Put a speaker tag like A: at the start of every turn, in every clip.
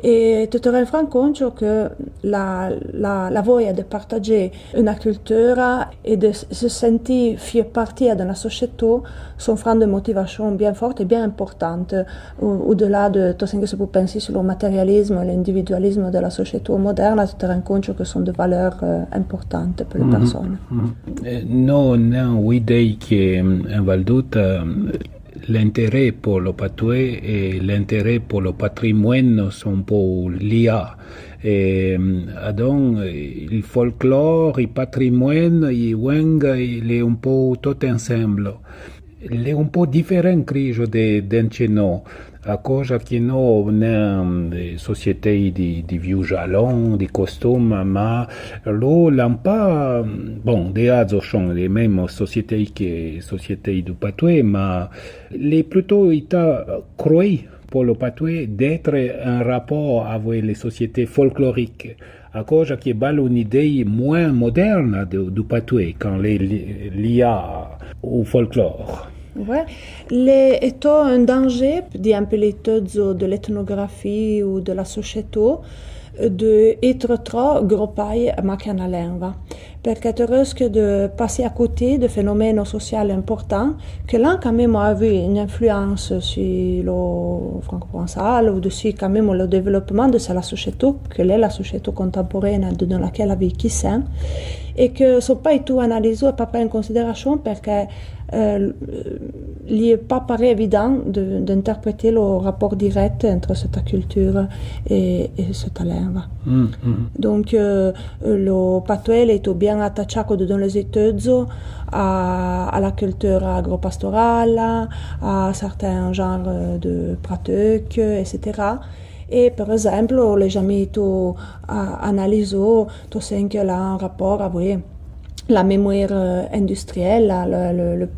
A: e tu ti rendi conto che la voglia di partager una cultura e di se sentir faire partie de la société sont vraiment des motivations bien fortes et bien importantes au-delà de tout ce que tu peux penser sur le matérialisme et l'individualisme de la société moderne. Tu te rends compte que ce sont des valeurs importantes pour les personnes.
B: Non, l'idée qu'en Valdut l'intérêt pour le patoué et l'intérêt pour le patrimoine sont pour liés. Et donc, le folklore, le patrimoine, il est un peu tout ensemble. Il est un peu différent, credo, de nous. A cosa che noi abbiamo società di vieux jalons, di costumes, ma lo l'hanno pas, bon, des autres sont les mêmes sociétés que sociétés du patoué, mais les plutôt état croyé pour le patoué d'être en rapport avec les sociétés folkloriques. A cosa che è une idée moins moderne du patoué quand lié au folklore.
A: Ouais. Est un danger, dit un peu l'étude de l'ethnographie ou de la société, d'être trop groupé macchia na lingua, perché tu risques de passer à côté de phénomènes sociaux importants que là quand même a eu une influence sur le franco-provençal ou dessus quand même le développement de la société, que est la société contemporaine dans laquelle la vie qui sent, et que ne sont pas du tout analysés et pas pris en considération parce que il n'est pas pareil évident d'interpréter le rapport direct entre cette culture et cette langue. Donc, le patoué est bien attaché dans les études à la culture agropastorale, à certains genres de pratiques, etc. Et par exemple, les jamais tout analysé, tout ce qu'il a un rapport avec la mémoire industrielle,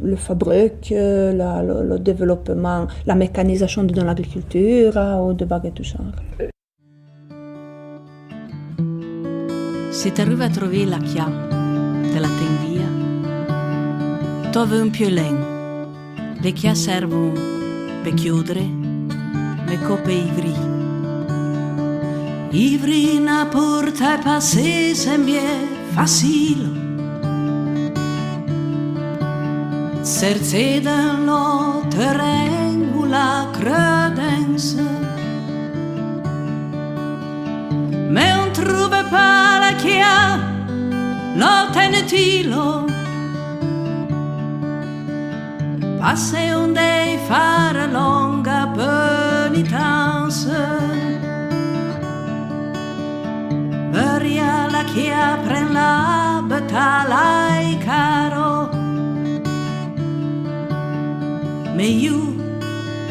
A: le fabrique, le développement, la mécanisation de l'agriculture ou de baguette tout genre.
C: Se ti arriva a trovare la chiave della tenvia, trovi un piolin. Le chiavi servono per chiudere le coppe ivri. Ivri na porta e passi sembie facile. Serzeda lo terreno la credenza. Me un trube pa la chia lo tenetilo. Passe un dei fare longa penitenza. Veria la chia pren la battaglia e caro. Me io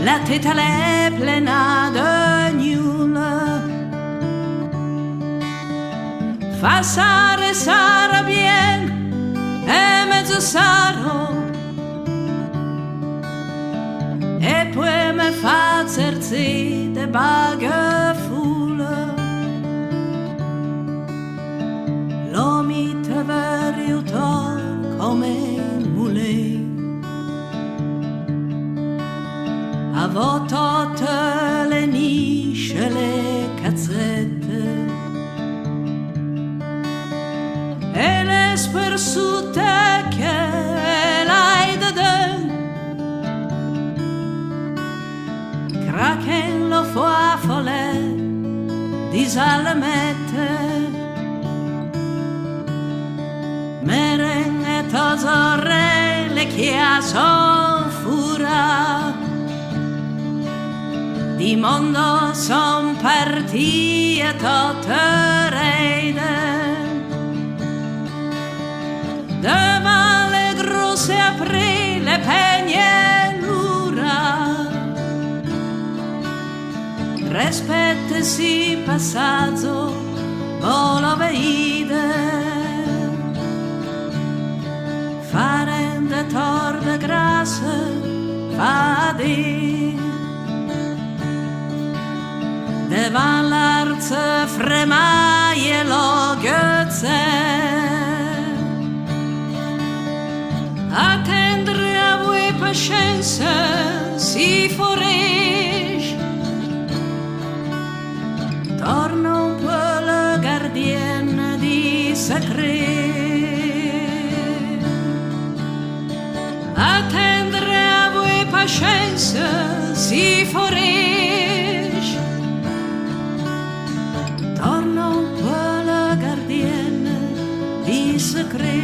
C: la tête l'è plena de nulla. Fa sare sarà bien e mezzo saro. E poi me fa zerzi de baghe fulle. L'omi te veriuto come mulè. A votate le nisce, le cazzette e le spersute che l'hai da den. Crachen lo foafole di salamette. Meren e tosore le chia son fura. Di mondo son partie tutte reide. Devant le grosse aprì le pegne l'ura. Respettesi passaggio volo veide. Farende torde grasse fadi. Devant l'arce fremaille lo Goethe. Attendre a voi pazienza si forish. torna un po' la gardienne di secret. Attendre a voi pazienza si forage. Torna un po' la gardienne di secret.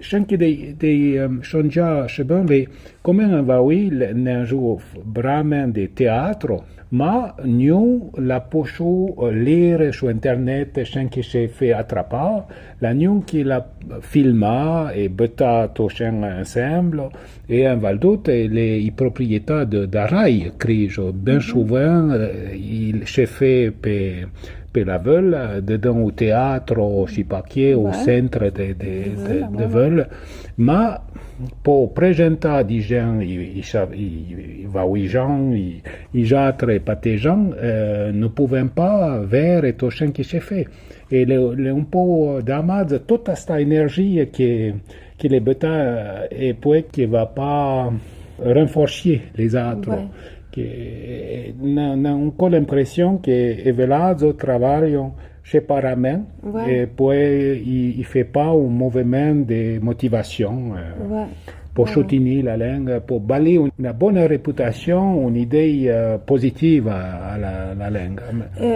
B: Shanki dei Shonja Shebanve, come va un jour bramen de teatro, ma nous la pocho lire su internet Shanki se fait attrapar, la nous qui la filma et beta toshen ensemble, et en Valdot, les propriétaires d'Arai, crient, ben souvent, il se fait per la veule, dedans au théâtre, au Chipaquier, au centre de veule. Mais pour présenter des gens, ils va aux gens, ils jâtrent et pas des gens, ne pouvons pas voir et tout ce qui se fait. Et un peu d'amaz, toute cette énergie que les bêtas et puis qui va pas renforcer les autres. Ouais. Non ho l'impression che Evelazzo travaillent séparément et puis il fait pas un mouvement de motivation pour soutenir la langue, pour balayer une bonne réputation, une idée positive à la langue.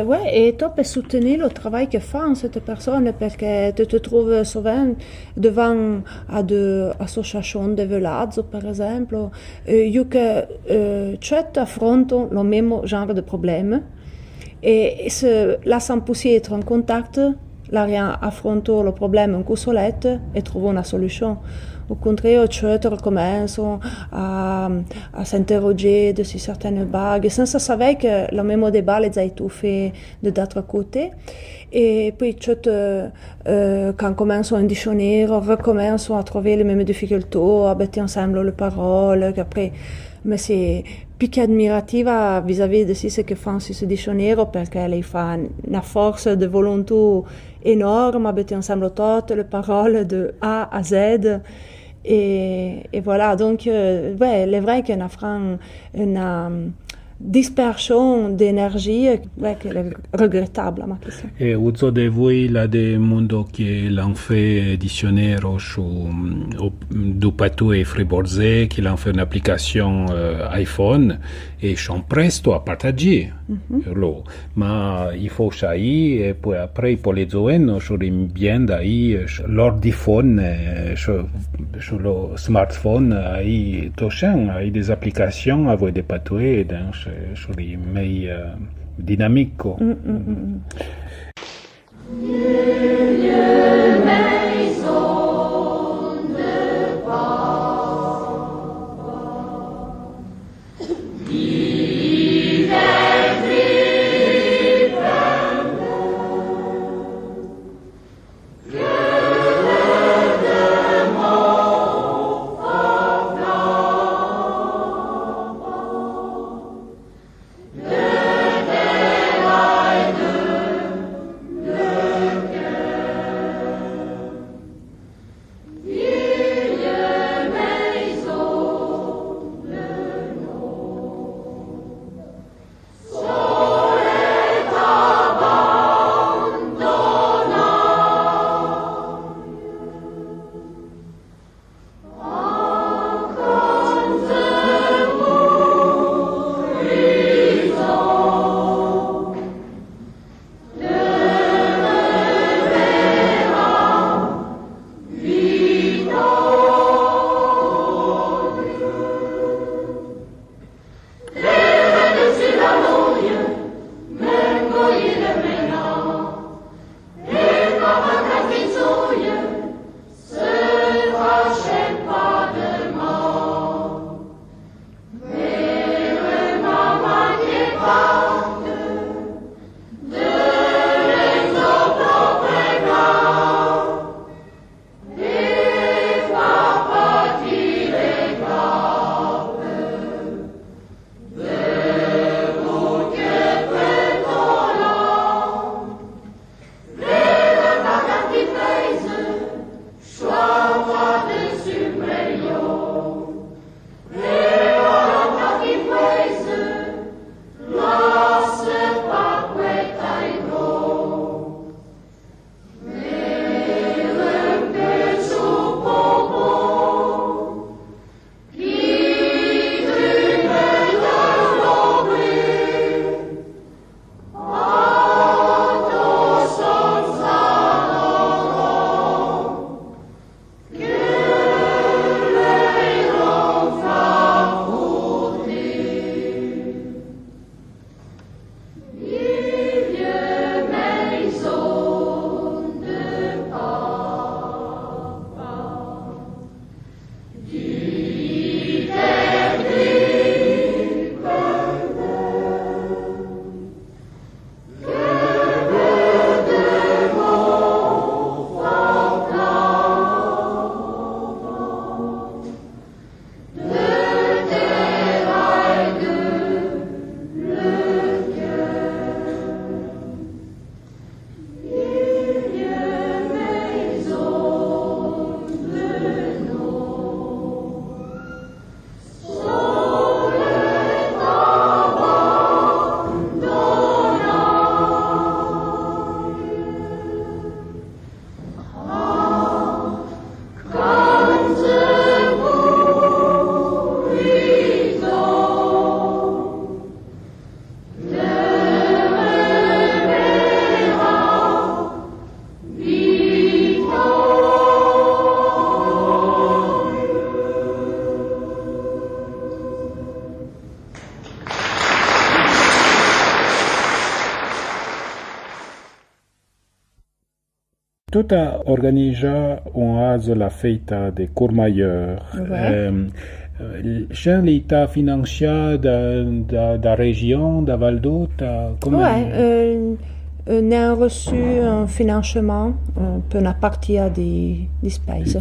A: Oui, et tu peux soutenir le travail que font cette personne parce que tu te trouves souvent devant à des associations de Velazzo, par exemple, tu affrontes le même genre de problème et là, sans pousser être en contact, là, rien affronte le problème en cousolette et trouve une solution. Au contraire, tu recommences à s'interroger sur certaines bagues, sans savoir que le même débat les a étouffés de l'autre côté. Et puis, quand commence un dictionnaire, recommence à trouver les mêmes difficultés, à mettre ensemble les paroles, après. Mais c'est plus qu'admirative vis-à-vis de ce que font ce dictionnaire, parce qu'elle fait une force de volonté énorme à mettre ensemble toutes les paroles de A à Z. Et voilà, donc, ouais, il est vrai qu'on a une dispersion d'énergie qui est regrettable, à ma question.
B: E uso de voi la de mondo che l'han fait dictionnaire du Patou et Fribourgais, qui l'han fait une application iPhone, et sont presto à partager. Ma il faut chailler, et puis après, pour les zones, je bien d'ailleurs, l'ordiphone, sur le smartphone, il y a des applications avec des patoués, sur les meilleurs dynamiques. Tout a organisé la fête de Courmayeur. C'è l'état financier de la région de Val d'Hôte?
A: Ne ha reçu un financement per una partie di spese.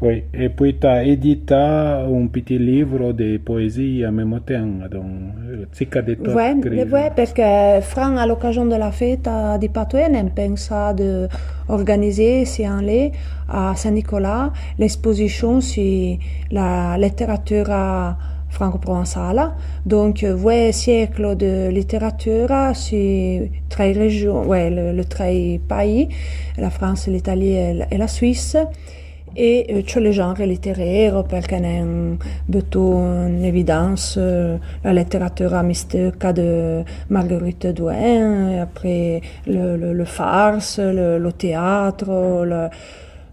B: Oui, et puis tu as édité un petit livre de poésie en même temps, donc
A: Oui, perché Fran, all'occasione della festa di Patoene, pensa di organizzare sia a Saint-Nicolas l'esposition sur la letteratura franco-provençale. Donc, siècle de littérature sur 13 régions, le 13 pays, la France, l'Italie et la Suisse. Et c'è le genre littéraire, perché ne metto in evidenza la letteratura mistica de Marguerite Duin, et après le farce, le théâtre,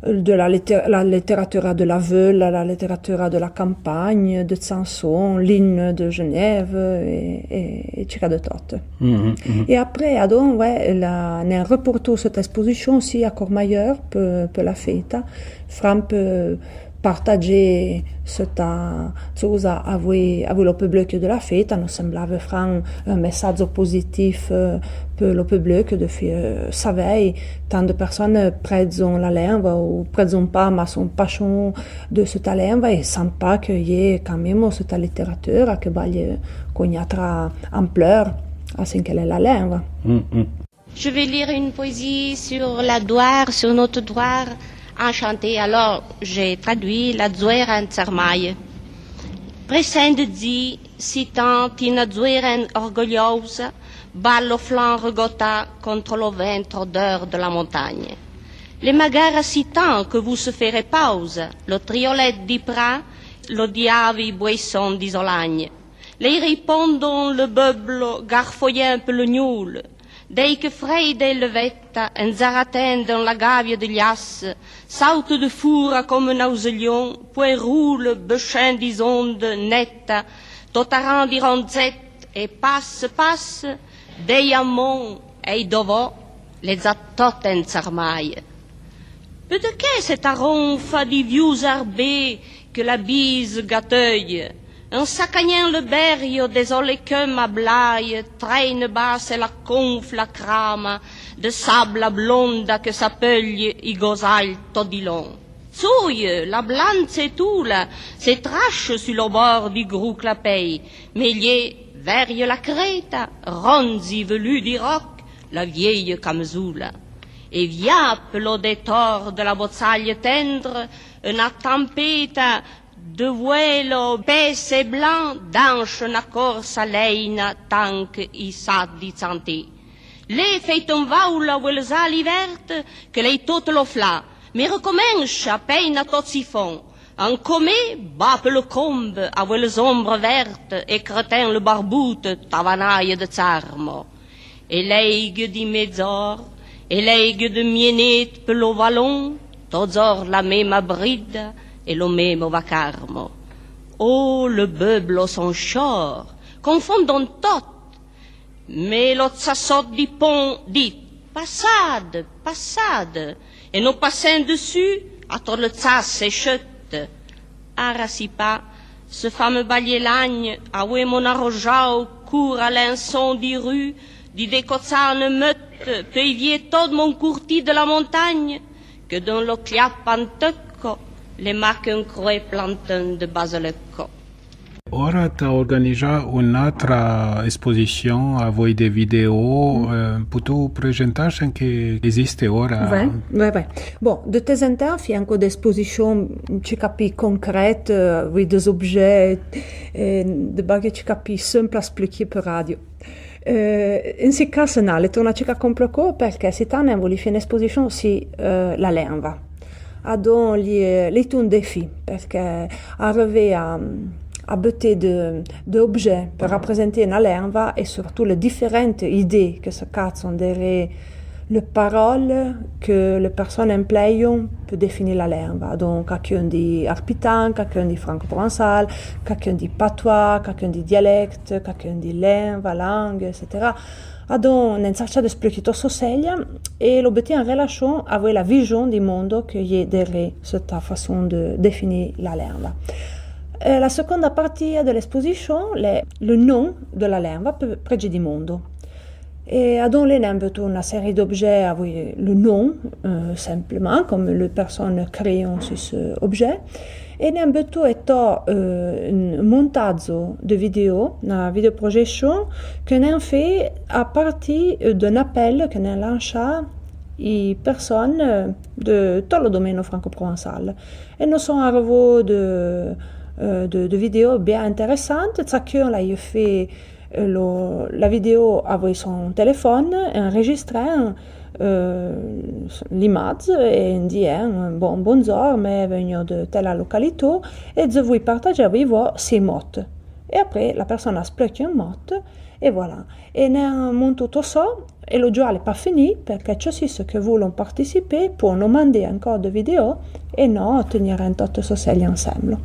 A: la letteratura de la Veule, la letteratura de la campagne, de Sanson, l'hymne de Genève et c'era de tout. Et après, ne ha reportato cette exposition aussi à Courmayeur per la fête. Fran peut partager cette chose avec le public de la fête. Nous semblava Fran un messaggio positif per le public depuis sa veille. Tant de personnes prennent la langue ou prennent pas, mais sont passion de cette langue et sentent pas qu'il y a quand même cette littérature qui va connaître ampleur à ce qu'elle est la langue.
D: Je vais lire une poésie sur la Douar, sur notre Douar enchantée. Alors, j'ai traduit la Zuera en Tsarmaille. Presende di, citant une Zuera orgogliosa, bat le flanc regotta contre le ventre d'heure de la montagne. Les magara citant que vous se ferez pause, le triolet di pra, le diavi boisson d'Isolagne. Les répondons le beuble garfoyant un peu le gnoul, dès que freide levetta, un zaratin dans la gavia de lias, saute de fourre comme un auselion, puis roule, bechin d'isonde netta, totaran di ronzette, et passe, dei ammon, et dovo, les attot en sarmaille. Peu de qu'est cet aronfa di vieux arbés que la bise gâteuille, en sacagnant le berrio des olécums à blaye, traîne basse et la confle la crame, de sable à blonde que s'appelle i gosal todilon. Souille, la blande et tout là, c'est trache sur le bord du gros clapey, mais lié, verrie la crête, ronzi velu du roc, la vieille camezoula. Et viape l'odétor de la bozzaille tendre, una tempête de vuelo pes et blanc, danche na corsa leina tank i sad di santé. Le fait un vaula o les ali verte, que lei tot lo fla, mais recommence à peine à tot si fond. En comé, bappe le combe, à les ombres vertes, et cretin le barboute, tavanaille de tsarmo. Et l'aigue di mezzor, et l'aigue de mienet pe lo vallon, tozor la même bride, et le même vacarmo. Oh, le beuble son chor, confondons tot. Mais l'autre saute du pont dit, passade, et nous passons dessus, à tout le tsas et chute. Arasipa, ce fameux balier lagne, à où mon arrojao court à l'inson des rues, dit décotsane meute, pévier tout mon courtis de la montagne, que dans le cliap en tecco, le marque un croix plantain de Baselecco.
B: Ora tu as organisé une autre exposition avec des vidéos. Peux-tu présenter ce qui existe ora?
A: Oui. Bon, de temps en temps, il y a encore des expositions concrètes avec des objets, des bagages simples à expliquer per radio. In ce cas, c'est una città compliquée perché si t'en voulu faire une exposition sur la langue. Donc, c'est un défi parce que arriver à botter d'objets pour représenter une langue et surtout les différentes idées que se cachent derrière les paroles que les personnes emploient pour définir la langue. Donc, quelqu'un dit arpitan, quelqu'un dit franco-provençal, quelqu'un dit patois, quelqu'un dit dialecte, quelqu'un dit langue, etc. Adon n'ensarcia d'expliquer Soseglia et l'obétit en relation avec la vision du monde qui est derrière cette façon de définir la langue. La seconde partie de l'exposition, le nom de la langue près du monde. Et adon l'ensemble une série d'objets avec le nom, simplement, comme les personnes créent sur cet objet. Et l'ensemble est un montage de vidéos, une vidéoprojection qu'on a fait à partir d'un appel qu'on a lancé aux personnes de tout le domaine franco-provençal. Et nous sommes arrivés de vidéos bien intéressantes. Chacun l'a fait la vidéo avec son téléphone, enregistrant l'image et disant bonjour, mais venu de telle localité et je vous partage avec vous ces mots. Et après, la personne explique un mot et voilà. Et nous montons tout ça et le jeu n'est pas fini parce que ceux qui veulent participer peuvent nous demander encore des vidéos et nous tenir toutes ces choses ensemble.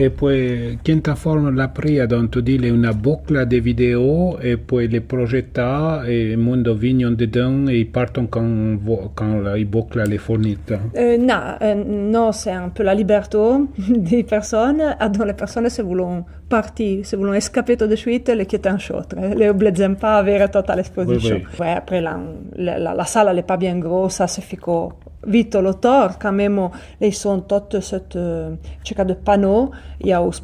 B: E poi quinta forma la pria tu dire una bocla di video e poi le progetta e il mondo vignon dedans e partono quand la bocla le fornita.
A: Non, c'est un peu la liberté des personnes, dont les personnes se voulont partir, se voulont escaper tout de suite, les quittent en chautre. Les obligent pas à avoir toute l'exposition.
B: Oui.
A: Ouais, après, la salle n'est pas bien grosse, ça se fait vite l'auteur, quand même, ils sont toutes cette de panneaux, il y a aussi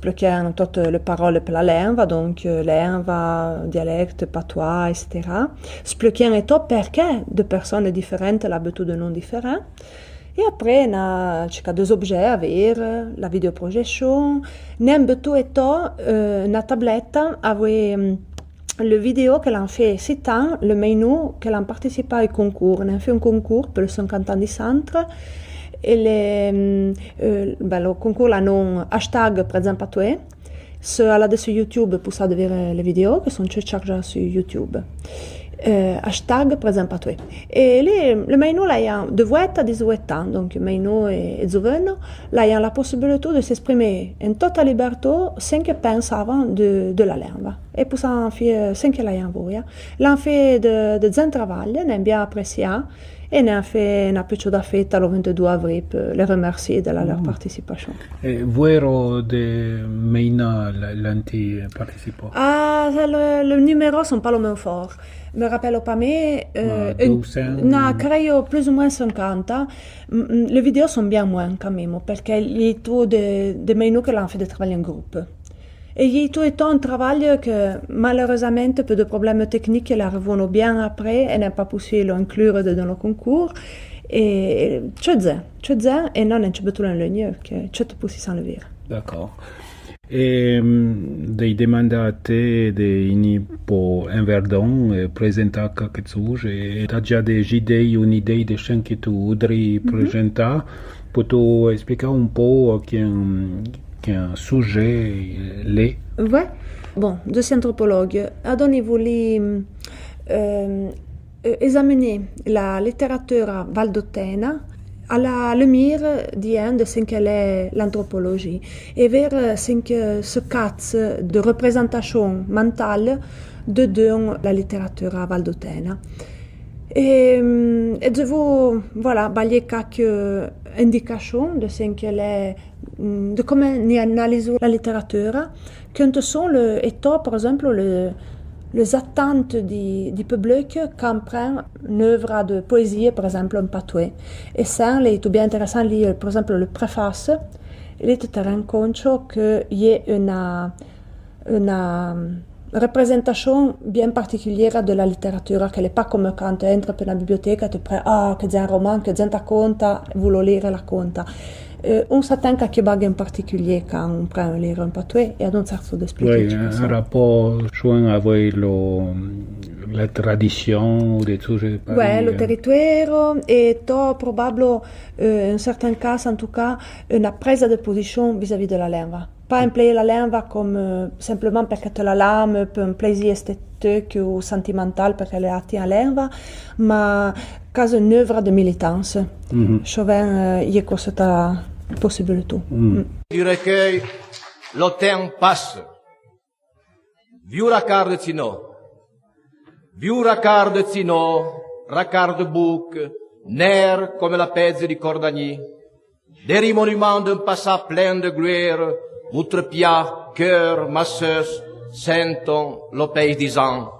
A: toutes les paroles pour la langue, donc langue, dialecte, patois, etc. Splöken est tout parce que de personnes différentes, la beaucoup de noms différents. Et après, on a deux objets à voir, la vidéoprojection. N'aime tout et tout, une tablette avec le vidéo qu'elle a fait 7 ans, le menu qu'elle a participé au concours. On a fait un concours pour le 50 ans du centre. Et le concours a nom hashtag présent patoué. Elle a sur YouTube pour ça de voir les vidéos qui sont chargées sur YouTube. Hashtag présent patoué. Et le menu là, il y a de 8 à 18 ans, donc le menu est giovane. Là, il y a la possibilité de s'exprimer en toute liberté sans que pense avant de la langue. Et pour ça, on fait 5 là, il y a un voie. Là, on fait de un travail, on a bien apprécié. Et on a fait un peu de fête le 22 avril pour les remercier de leur participation.
B: Et vero de Meina l'anti participant?
A: Le numéro ne sont pas le même fort. Je me rappelle pas, mais on a créé plus ou moins 50. Les vidéos sont bien moins quand même, parce qu'il y a tout de menus que l'on fait de travail en groupe. Et il y a tout un travail que malheureusement, peu de problèmes techniques qui arrivent bien après et n'est pas possible d'inclure dans le concours. Et c'è e non c'è betul en ligne che c'è possiamo enlever.
B: D'accord. E dei domande a te di po in Verdun presenta qualche cosa e ha già delle idee, un'idea di scene che tu vorrei presentare. Puoi spiegare un po' un sujet l'est?
A: Oui. Bon, je suis anthropologue. Donc, je voulais examiner la littérature valdôtaine à la lumière de ce qu'est l'anthropologie et vers ce cas de représentation mentale de la littérature valdôtaine. Et je veux balayer quelques indications de ce qu'elle est, de comment on analyse la littérature, quand sont par exemple, les attentes du public quand on prend une œuvre de poésie, par exemple, en patoué. Et ça, il est bien intéressant de lire, par exemple, le préface. Il est te rendre compte qu'il y a une représentation bien particulière de la littérature, qu'elle n'est pas comme quand tu entres dans la bibliothèque et tu prends que c'est un roman, que c'est un conte, voulons lire la conte. On s'attend à quelque chose en particulier quand on prend un livre en patoué et à un certain d'expliquer.
B: Oui, un rapport souvent avec la tradition ou des choses.
A: Oui, le territoire et tout, probablement, en certains cas, en tout cas, une prise de position vis-à-vis de la langue. Pas employer la langue comme simplement parce que la langue peut un plaisir esthétique ou sentimental parce qu'elle est attire à la langue, mais comme une œuvre de militance. Souvent, il y a cette possibilité.
E: Du recueil, le temps passe. Viu racard de Tino. Viu racard de Tino, racard de bouc, nerf comme la pèse du Cordagny. Des monuments d'un passat plein de gloire, Outrepia, cœur, masseuse, senton, le pays disant.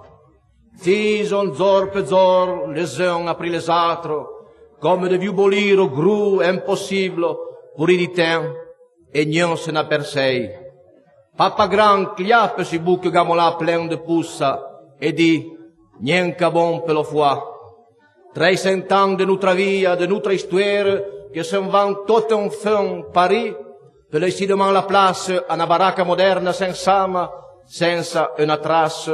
E: Tison, zor per zor, les uns après les autres, comme de vieux bolires gros, impossible, pour y temps, et nyon se n'aperçait. Papa grand cliape si bouc gamola plein de poussa, et dit, nyen qu'à bon per le foie. 300 ans de notre vie, de notre histoire, que s'en vend tout en fin Paris, per laisser demain la place à una baracca moderna senza una trace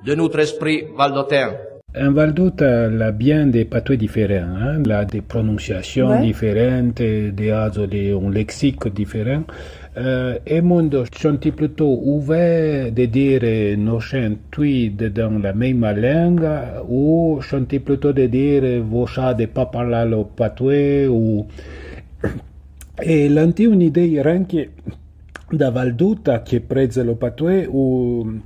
E: de notre esprit valdôtain.
B: En Valdôte, la bien des patois différents, hein? La des prononciations différentes, un lexique différent. Et monde sont plutôt ouverts de dire nos chantouilles dans la même langue ou sont plutôt de dire vos chats de pas parler le patois ou. Et l'anti une idée rien que da Valduta, che prese lo patoué, ou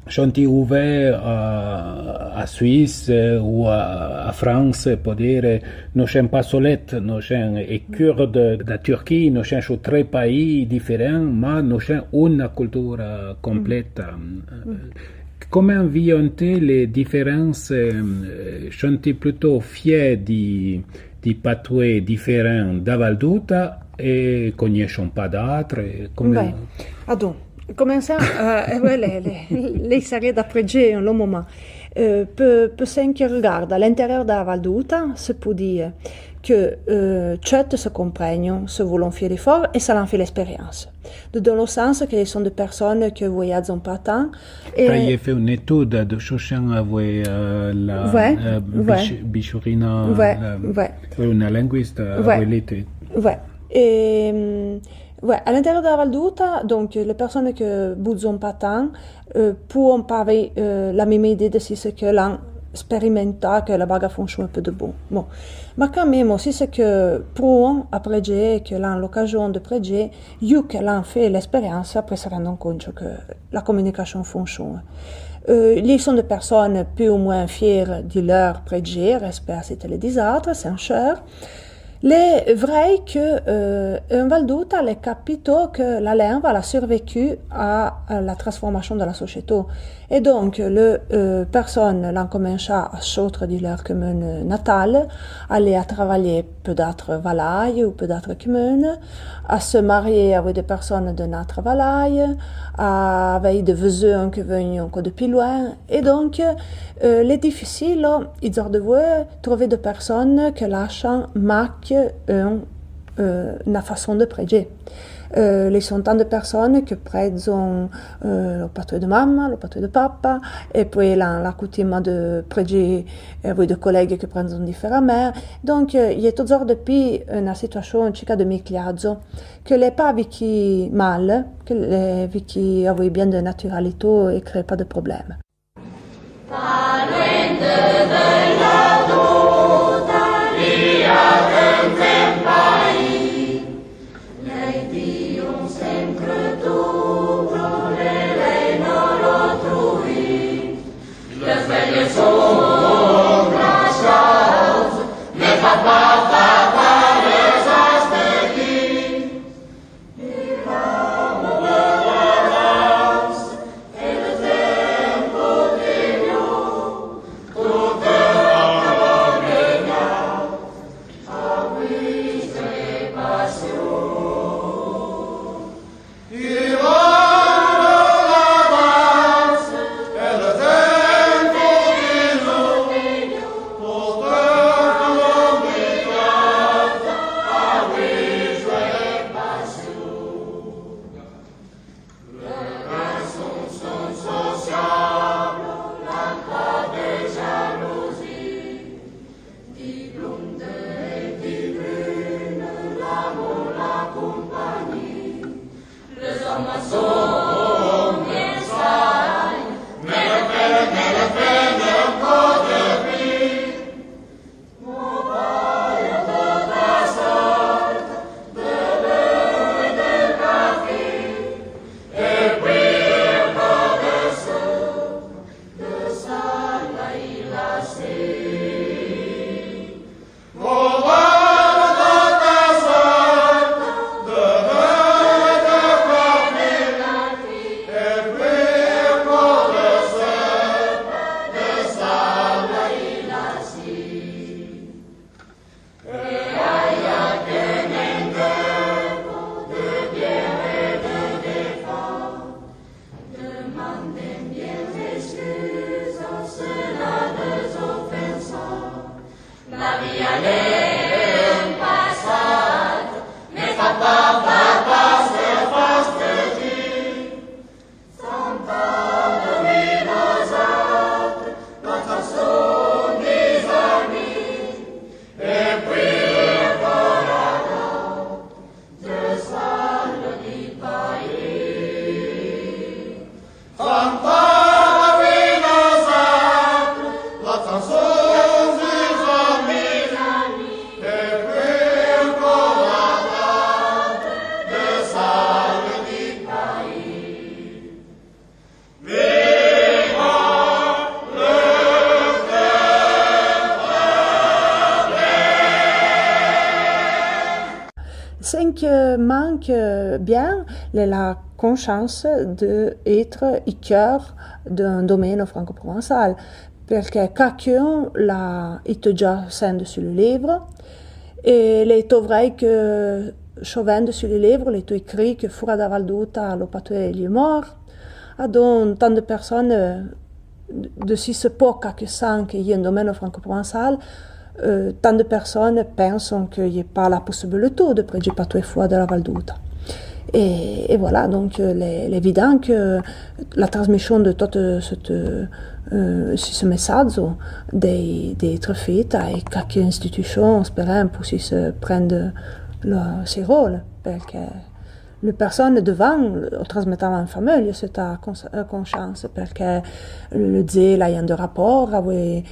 B: chanti ouvert à Suisse ou à France, pour dire, nous sommes pas solets, nous sommes kurdes de la Turquie, nous sommes trois pays différents, mais nous sommes une culture complète. Comment vivent les différences? Sont-ils plutôt fiers di patoué différents da Valduta e conoscono pas d'autres?
A: Beh, commençant, les séries d'après-G, le moment, peut qui regarde à l'intérieur de la Valduta, se peut dire que tutti se comprennent, se voulons faire l'effort et ça en fait l'expérience. Dans le sens que sont des personnes qui voyagent pas tant.
B: Et j'ai fait une étude de Chochin avec la Bichurina, une linguiste avec l'étude.
A: Ouais. Et à l'intérieur de la Valduta, donc les personnes qui bougent pas tant peuvent pas avoir la même idée de ce que l'on expérimenta que la bague fonctionne un peu de bon. Mais quand même aussi c'est que pour après que l'on l'occasion de préger, que l'on fait l'expérience après se rendant compte que la communication fonctionne. Ils sont des personnes plus ou moins fières de leur préger, respect à les autres, c'est cher. C'est vrai que en Valduta, les capitaux que la langue a survécu à la transformation de la société. Et donc, les personnes l'ont commencé à sortir de leur commune natale, aller à travailler peut-être valaille ou peut-être commune, à se marier avec des personnes de notre valaille, à avoir des voisins qui viennent encore de plus loin. Et donc, les difficiles, ils ont dû trouver des personnes qui lâchent marquent une façon de préger. Les sont tant de personnes qui prêtent le patoué de maman, le patoué de papa, et puis la coutume de préger avec des collègues qui prennent différemment. Donc, il y a toutes sortes depuis une situation de micliazzo, que les pas vécu mal, que les vécu avec bien de naturalité et créent pas de problème.
F: Tutte
A: ce qui manque bien, c'est la conscience d'être au cœur d'un domaine franco-provençal. Parce que chacun l'a déjà sent sur le livre. Et il est vrai que Chauvin sur le livre, il est écrit que Fura da Valduta, le patois est mort. Donc, tant de personnes de si époque que sentent qu'il y a un domaine franco-provençal, tant de personnes pensent qu'il n'y a pas la possibilité de prédiger patois Fura da Valduta. Et voilà, donc il est évident que la transmission de tout ce message d'être faite et chaque institution, espérant, puisse prendre ses rôles. Parce que les personnes devant, en transmettant en famille, c'est à conscience. Parce que le dit, là, il y a un rapport avec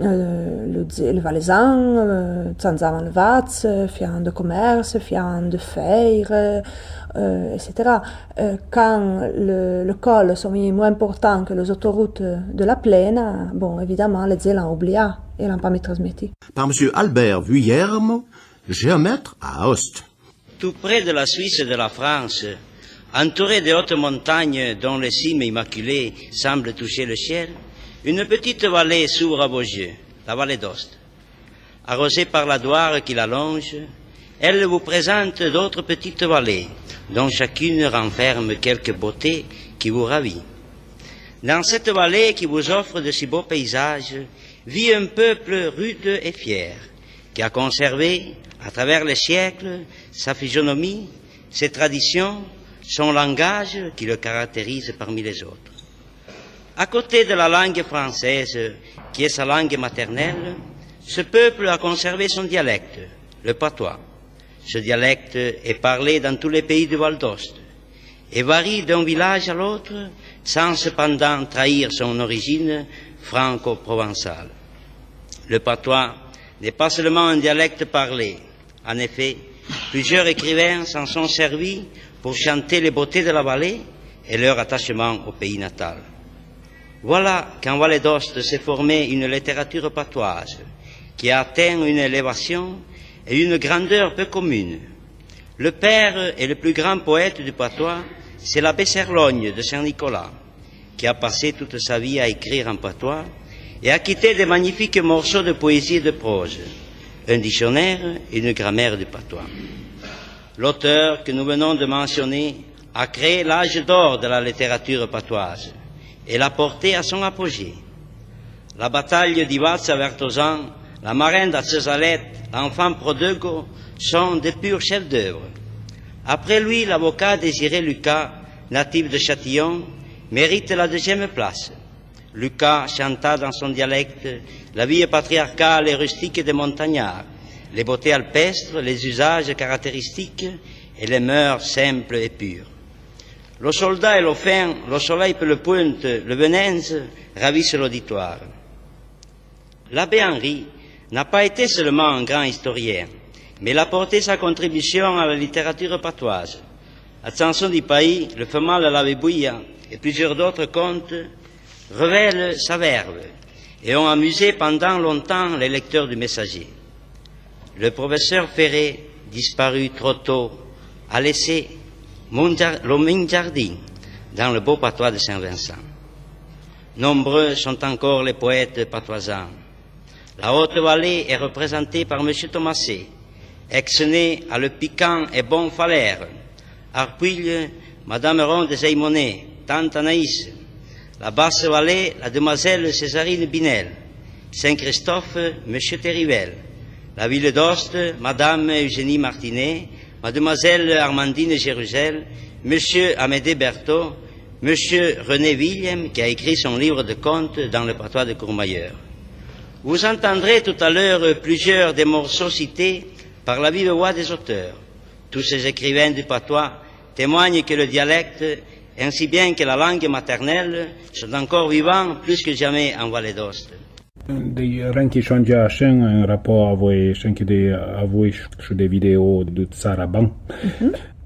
A: le Valaisan, sans avant le Vats, fiant de commerce, fiant de faire, etc. Quand le col sont moins importants que les autoroutes de la plaine, bon, évidemment, les gens l'ont oublié et l'ont pas mis transmis.
F: Par M. Albert Vuillerme, géomètre à Aoste.
G: Tout près de la Suisse et de la France, entouré de hautes montagnes dont les cimes immaculées semblent toucher le ciel, une petite vallée s'ouvre à vos yeux, la vallée d'Aoste. Arrosée par la Doire qui la longe, elle vous présente d'autres petites vallées, dont chacune renferme quelque beauté qui vous ravit. Dans cette vallée qui vous offre de si beaux paysages, vit un peuple rude et fier, qui a conservé, à travers les siècles, sa physionomie, ses traditions, son langage qui le caractérise parmi les autres. À côté de la langue française, qui est sa langue maternelle, ce peuple a conservé son dialecte, le patois. Ce dialecte est parlé dans tous les pays du Val d'Aoste et varie d'un village à l'autre sans cependant trahir son origine franco-provençale. Le patois n'est pas seulement un dialecte parlé. En effet, plusieurs écrivains s'en sont servis pour chanter les beautés de la vallée et leur attachement au pays natal. Voilà qu'en Vallée d'Aoste s'est formée une littérature patoise qui a atteint une élévation et une grandeur peu communes. Le père et le plus grand poète du patois, c'est l'abbé Serlogne de Saint-Nicolas, qui a passé toute sa vie à écrire en patois et a quitté des magnifiques morceaux de poésie et de prose, un dictionnaire et une grammaire du patois. L'auteur que nous venons de mentionner a créé l'âge d'or de la littérature patoise et l'a porté à son apogée. La bataille d'Ivazza Vertozan, la marraine d'Acesalette, l'enfant Prodego sont de purs chefs-d'œuvre. Après lui, l'avocat Désiré Lucas, natif de Châtillon, mérite la deuxième place. Lucas chanta dans son dialecte la vie patriarcale et rustique des montagnards, les beautés alpestres, les usages caractéristiques et les mœurs simples et pures. Le soldat et le fin, le soleil peut le pointe, le venenze ravissent l'auditoire. L'abbé Henry n'a pas été seulement un grand historien, mais il a apporté sa contribution à la littérature patoise. La chanson du pays, le Femal à l'abbé Bouilla et plusieurs d'autres contes révèlent sa verve et ont amusé pendant longtemps les lecteurs du Messager. Le professeur Ferré, disparu trop tôt, a laissé le Minjardin dans le beau patois de Saint-Vincent. Nombreux sont encore les poètes patoisans. La Haute-Vallée est représentée par M. Thomasset, ex-né à le piquant et bon Falère, Arpuille, Madame Ronde Zeimonet, Tante Anaïs, la Basse-Vallée, la demoiselle Césarine Binel, Saint-Christophe, M. Terrivel, la ville d'Aoste, Madame Eugénie Martinet, Mademoiselle Armandine Gérusel, M. Amédée Berthaud, M. René Willem, qui a écrit son livre de contes dans le patois de Courmayeur. Vous entendrez tout à l'heure plusieurs des morceaux cités par la vive voix des auteurs. Tous ces écrivains du patois témoignent que le dialecte, ainsi bien que la langue maternelle, sont encore vivants plus que jamais en Vallée d'Aoste.
B: Dei ranchi changia shen un rapport avec shanki de avui sur des vidéos de Saraban.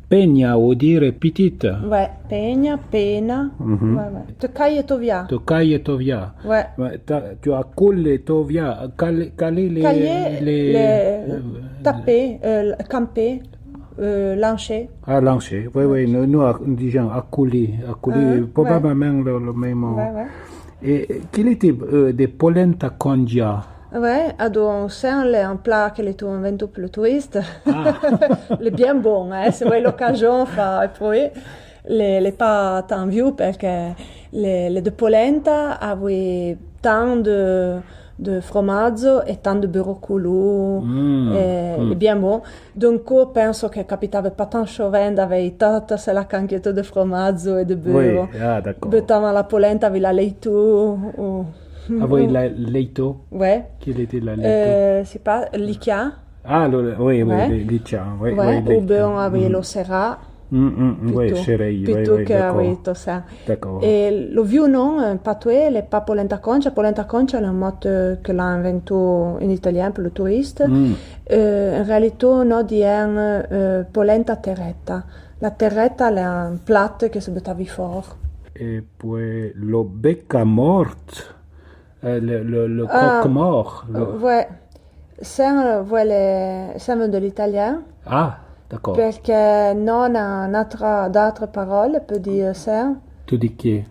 B: Peña ou dire petite.
A: Ouais, Peña, Pena. Ouais. Tokai et Tovia.
B: Tokai et Tovia.
A: Ouais.
B: Tu as collé Tovia, calé les
A: taper, camper. Lanché.
B: Ah, Lanché, oui, nous disons Accouli, probablement le même.
A: Ouais.
B: Et quel était des polenta congia?
A: Ouais, c'est un plat qui est inventé pour le touriste.
B: Ah.
A: Il est bien bon, c'est vrai l'occasion fa poi les pas tant vieux parce que les de polenta avaient tant de formaggio e tant de burro colo, è bien bon. Donc, penso che capitava pas tant chauvin d'avoir tutta la canchetta de formaggio e de burro.
B: Oui, ah, d'accord.
A: Bettava la polenta avec la leito.
B: Avec la leito?
A: Ouais.
B: Quel était la leito?
A: C'est pas l'Ikea.
B: Ah, oui, l'Ikea. Oui,
A: ou bien avec le Serra.
B: Oui, chérie.
A: Plutôt qu'avec tout ça.
B: D'accord.
A: Et le vieux nom, patoué, n'est pas polenta concha. Polenta concha, c'est un mot que l'a inventé en italien pour le touriste. En réalité, nous disons polenta terretta. La terretta, c'est un plat qui se butta fort.
B: Et puis, le becca mort, le croque-mort.
A: Oui, c'est de l'italien.
B: Ah, d'accord.
A: Parce que non, d'autres paroles peut dire ça.
B: Tu dis qui?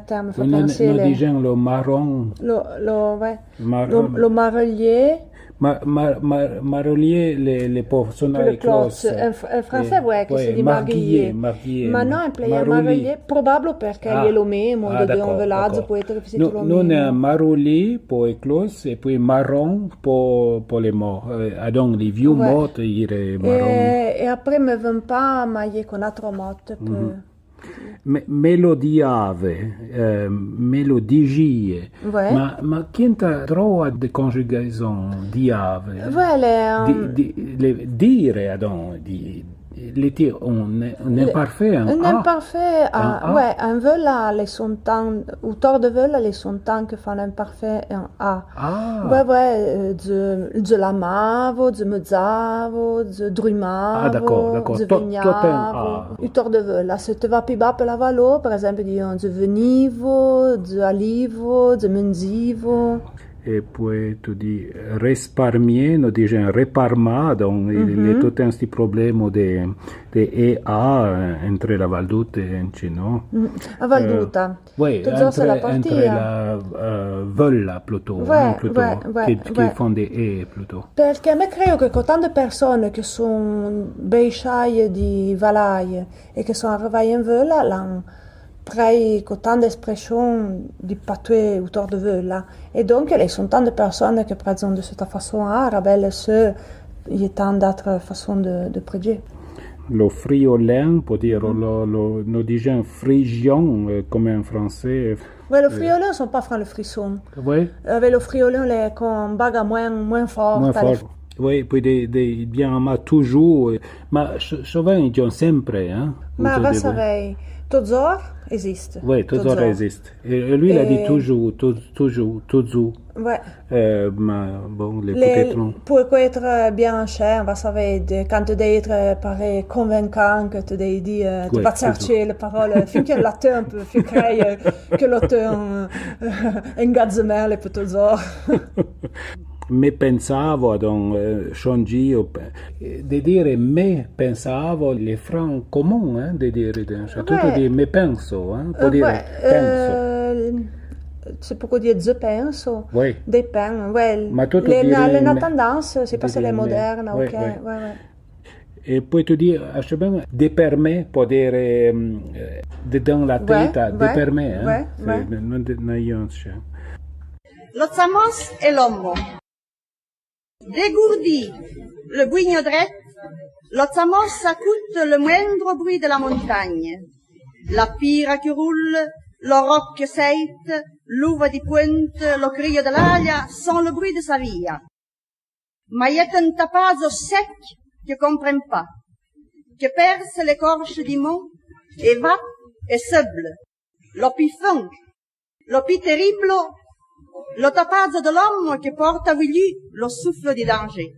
A: Terme fa
B: Nous
A: penser
B: disons le marron.
A: Le marolier.
B: Marolier, les pauvres sont
A: Le cloche. En français, oui, que c'est dit marguillier. Mais non, il y a marolier, probablement parce qu'il y a le même, on dit un village peut être que
B: nous, on a un marolier pour les cloches et puis marron pour les morts. Donc, les vieux morts, il y a marron.
A: Et après, ne me vient pas mailler qu'on a trop mort.
B: Melodiave, melodigie.
A: Ouais.
B: Ma qui t'a droit de conjugaison diave? Dire, donc, l'été, on est imparfait.
A: Un imparfait, ouais, un veut là, les sons-temps, auteur de veut là, les sons-temps que font l'imparfait en A.
B: Ah.
A: Ouais, de l'amavo, de mezzavo, de drumavo,
B: Ah, d'accord.
A: de vignavo. Auteur de veut là, se te va plus bas per la valo, par exemple, disons, de venivo, de alivo, de menzivo.
B: Et puis tu dis resparmier, nous disons reparma, donc il y a tout un petit problème de EA entre la Valduta et Encino.
A: La Valduta.
B: Oui, entre la Volla plutôt, qui font des E plutôt.
A: Perché a me credo che con tante persone che sono beisciaie di Valaie e che sono arrivate in Volla, l'hanno près autant d'expressions du patois autour de eux là. Et donc, il y a tant de personnes qui présentent de cette façon arabe, il y a tant d'autres façons de prédiger.
B: Le friolin, pour dire, nous disons frigion, comme en français.
A: Oui, le friolin ne sont pas francs le frisson.
B: Oui.
A: Avec le friolin, il est comme bague moins fort.
B: Moins fort. Oui, puis bien, ma toujours, mais souvent, ils disent sempre, hein.
A: Mais va savoir, toujours existe.
B: Oui, toujours existe. Et lui, il a dit toujours.
A: Ouais.
B: Bon, peut-être non.
A: Pour être bien cher, on va savoir, quand tu dois être pareil, convaincant, que tu dois dire, tu vas chercher les paroles, fin que l'auteur un peu, fin que l'auteur engagement, les petits ors.
B: Me pensavo, donc, changer, de dire me pensavo, les francs communs, hein, de dire, surtout de dire me penso, hein, pour dire penso.
A: C'est pourquoi dire je penso,
B: oui.
A: Dépend, ouais.
B: Les
A: tendances, c'est pas les modernes, ok, ouais.
B: Et puis tu dis, de permet, pour dire, dedans la tête, de permet, hein.
A: Ouais.
H: Lo Samos e l'Ommo. Dégourdi, le guignodrette, lo Samos écoute le moindre bruit de la montagne. La pira qui roule, le roc che seite, l'uva di pointe, lo crio dell'aia sont le bruit de sa via. Ma y est un tapazo sec que comprend pas, que perce l'écorche du mont et va et seuble. L'opifon, l'opi terrible, lo tapazzo dell'uomo che porta avec lui lo souffle di danger.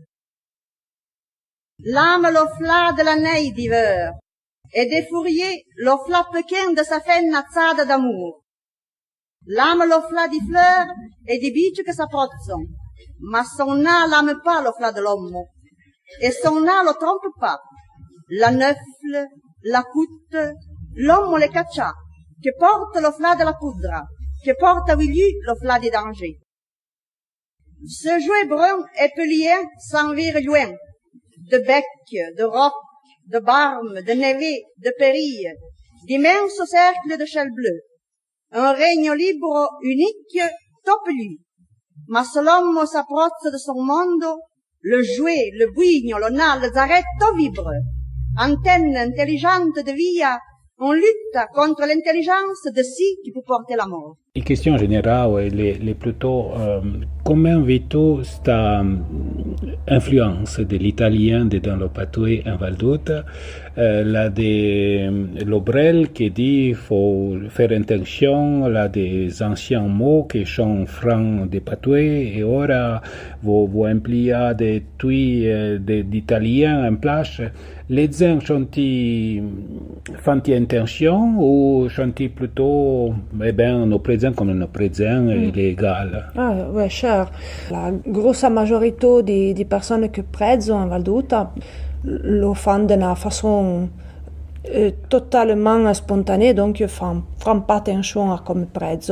H: L'âme lo fla de la neige d'hiver, et des fourriers lo fla pequin de sa fennazzada d'amour. L'âme lo fla di fleurs et di bici che s'approzzano, ma son âme l'âme pas lo fla de l'uomo, et son âme lo trompe pas. la neufle, la coute, l'homme le caccia, che porta lo fla de la poudre, che porta avec lui le fla des dangers. Ce jouet brun et pelien s'en vire loin, de bec, de roc, de barme, de névé, de pérille, d'immenses cercles de chêle bleu. Un règne libre, unique, top lui. Ma se l'homme s'approche de son monde, le jouet, le buigno, le nal, le zaretto vibre. Antenne intelligente de via, on lutte contre l'intelligence de ci qui peut porter la mort.
B: La question générale est plutôt comment vito sta influence de l'italien dans le patois en Val d'Août, la de Lobrel qui dit faut faire attention, la des anciens mots qui sont francs de patois et ora vous employez des tui d'italien en place. Les gens sont-ils font-ils attention ou sont-ils plutôt nos présents comme nos présents illégal?
A: Ah, ouais, cher. La grosse majorité des personnes qui prêtent en Val d'Août le font d'une façon totalement spontanée, donc ils ne font pas attention à comme prêtent.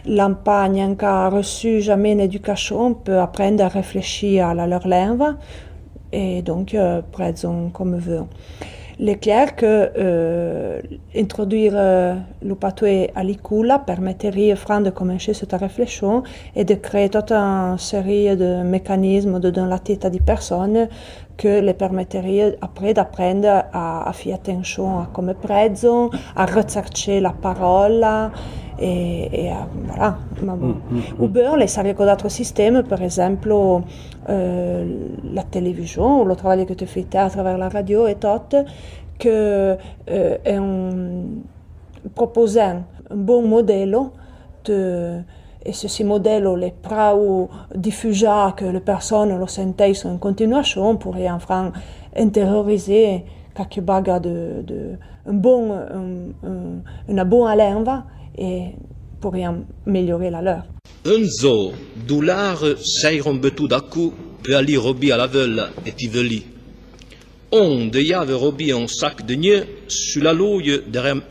A: L'Ampagne qui a reçu jamais une éducation peut apprendre à réfléchir à leur langue et donc prêtent comme veut. Il est clair que introduire le patois à l'école permettrait de commencer cette réflexion et de créer toute une série de mécanismes dans la tête des personnes que les permettraient après d'apprendre à faire attention à comment prendre, à rechercher la parole et voilà. Ou bien les avec d'autres systèmes, par exemple la télévision ou le travail que tu fais à travers la radio et tout, que proposant un bon modèle et ce modèle les prend diffuser que les personnes le sentent en continuation pourrait enfin intérioriser quelque bagarre une bonne langue et pourrait améliorer la leur.
I: Un zoo d'où l'art seiron betu d'accu peut aller robi à la veule et tiveli. On de yave robi un sac de nœuds sur la louille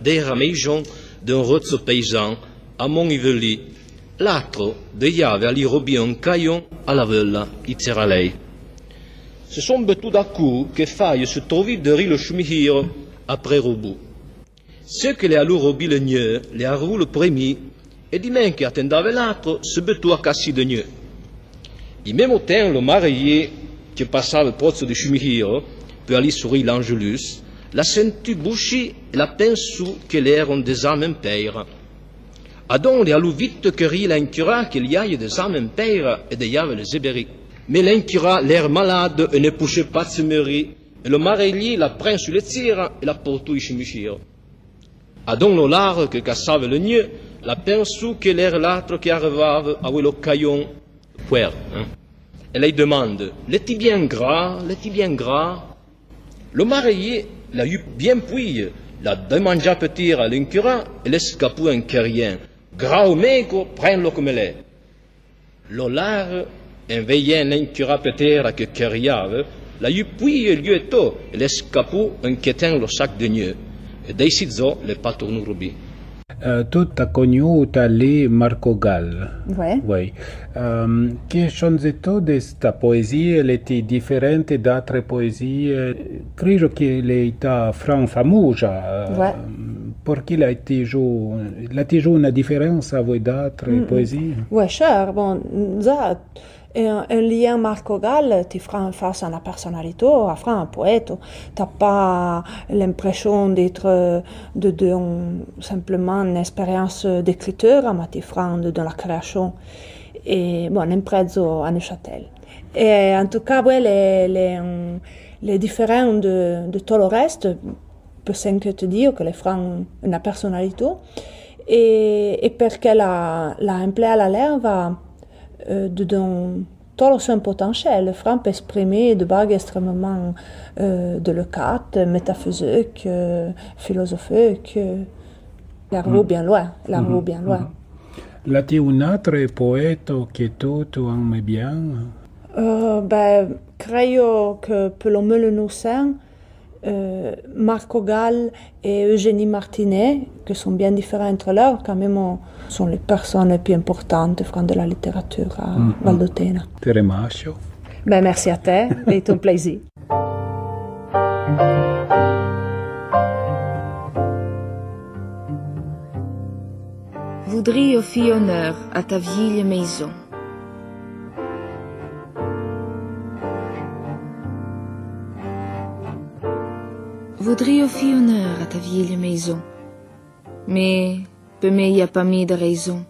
I: des rameijon d'un rozzo paysan à Montiveli. L'altro de yave aller robi un caillon à la veule et tiralei. Ce sont betu d'accu que faille se trouver de le chumihir après robot. Ceux qui les allu robi le nœud, les arrou le premier, et di men che attendava l'altro se betu a cassi de nœud. In même temps, le marié qui passava il pozzo di Chumihiro per aller sourire l'Angelus, la sentu bouchi e la pensu che l'eron des âmes impeira. Adon le allu vite que rit l'incura qu'il y aille des âmes impeira et de yave les ébéri. Mais l'incura l'air malade et ne poussait pas de se meurir, et le marié la prend sur le tir et la porte à Chumihiro. Adon le lard que cassava le nœud, la pensu che l'era l'altro che arrivava a quello caillon puer. Et elle demande, l'est-il bien gras, l'est-il bien gras? Le marié l'a eu bien puis, l'a demandé petit à l'incura et l'escapou un carien. Gras ou maigre, prends-le comme il est. Le lard, en veillant l'incura petit à que cariave, l'a eu puis lieu et tout, et l'escapou un quêtant le sac de nœud. Et déciso le patrono rubi.
B: Tu as connu Marco Gall.
A: Oui.
B: Oui. Che sonzetto de sta poesia était différente d'autres poésies. Credo che lei è famosa.
A: Ouais.
B: Perché la toujours une différence avec d'autres poésies?
A: Oui, cher. Bon, ça, un lien Marco Gall ti fa face à la personnalité, à un poète. T'as pas l'impression d'être simplement une expérience d'écriture, mais tu fais de la création. Et bon, l'impresso à Neuchâtel. Et en tout cas, ouais, les différents de tout le reste, peut te dire que les font une personnalité. Et parce qu'elle a employé la lèvre dans tout son potentiel. Le franc peut exprimer de bagues extrêmement délicates, métaphysiques, philosophiques. La roue bien loin.
B: L'as-tu un autre poète que tu aimes bien?
A: Credo que per lo meno nous Marco Gall et Eugénie Martinet, qui sont bien différents entre eux, quand même sont les personnes les plus importantes de la littérature valdôtaine.
B: Te remercio.
A: Ben, merci à toi, c'est un plaisir.
J: Voudrais offrir honneur à ta vieille maison. Voudrais offrir honneur à ta vieille maison. Mais, pour moi, y a pas mis de raison.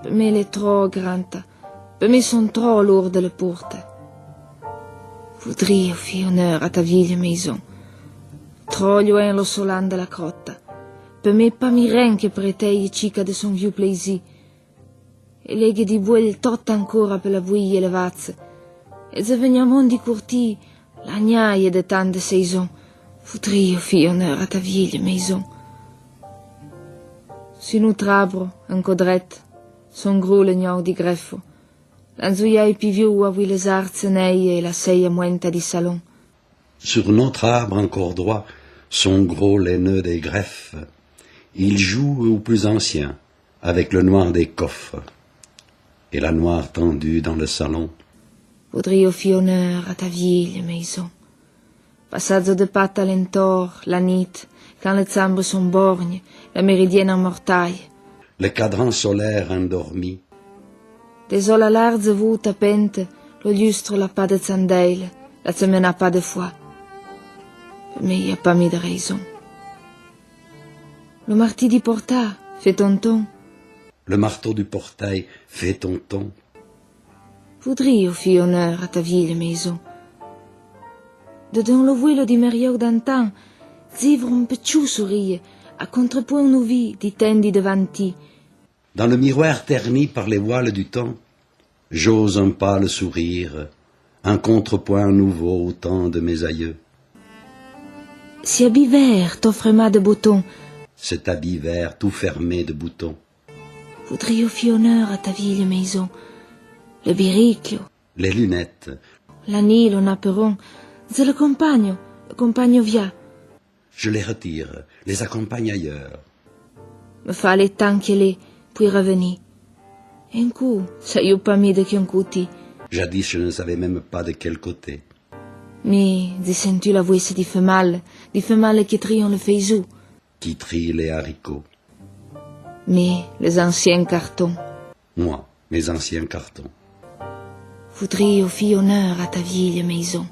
J: Pour moi, elle est trop grande. Pour moi, sont trop lourdes les portes. Voudrais offrir honneur à ta vieille maison. Trop loin le solan de la crotte. Per me pas mi ren che pretei cica de son vieux plaisir. E leghe di buel tot ancora per la buie e le vazze. E se veniamo di curti, la gnaie de tante saison. Voudrais offrir honneur à ta vieille maison. Si nous trabro, un codret, son gros legnau di greffo. L'anzuiai più vieux a les arts neie e la seia muenta di salon.
K: Sur notre arbre encore droit, son gros laineux des greffes. Il joue au plus ancien, avec le noir des coffres, et la noire tendue dans le salon.
J: Voudrais offrir honneur à ta vieille maison. Passaggio de pâte à l'entor, la nuit, quand les chambres sont borgnes, la méridienne en mortaille.
K: Le cadran solaire endormi.
J: Des ola large voûte pente, le lustre la pas de chandelle, la semaine n'a pas de foi. Mais y a pas mis de raison. Le marteau du portail fait tonton.
K: Le marteau du portail fait tonton.
J: Voudrais offrir honneur à ta vieille maison. Dedans le vuelo di Meriot d'antan, zivre un petit sourire, à contrepoint nouvi di tendi davanti.
K: Dans le miroir terni par les voiles du temps, j'ose un pâle sourire, un contrepoint nouveau au temps de mes aïeux.
J: Si habit vert t'offre de boutons,
K: cet habit vert tout fermé de boutons.
J: Voudrais offrir honneur à ta vieille maison. Le biricchio,
K: les lunettes,
J: l'anneau, le napperon, je le compagno via.
K: Je les retire, les accompagne ailleurs.
J: Me fallait tant qu'elle est, puis revenir. Un coup, ça y a pas mis de qu'un côté.
K: Jadis, je ne savais même pas de quel côté.
J: Mais, sens-tu la voix di femelle qui trient le faisou?
K: Qui trie les haricots.
J: Mais les anciens cartons.
K: Moi, mes anciens cartons.
J: Voudrais offrir honneur à ta vieille maison.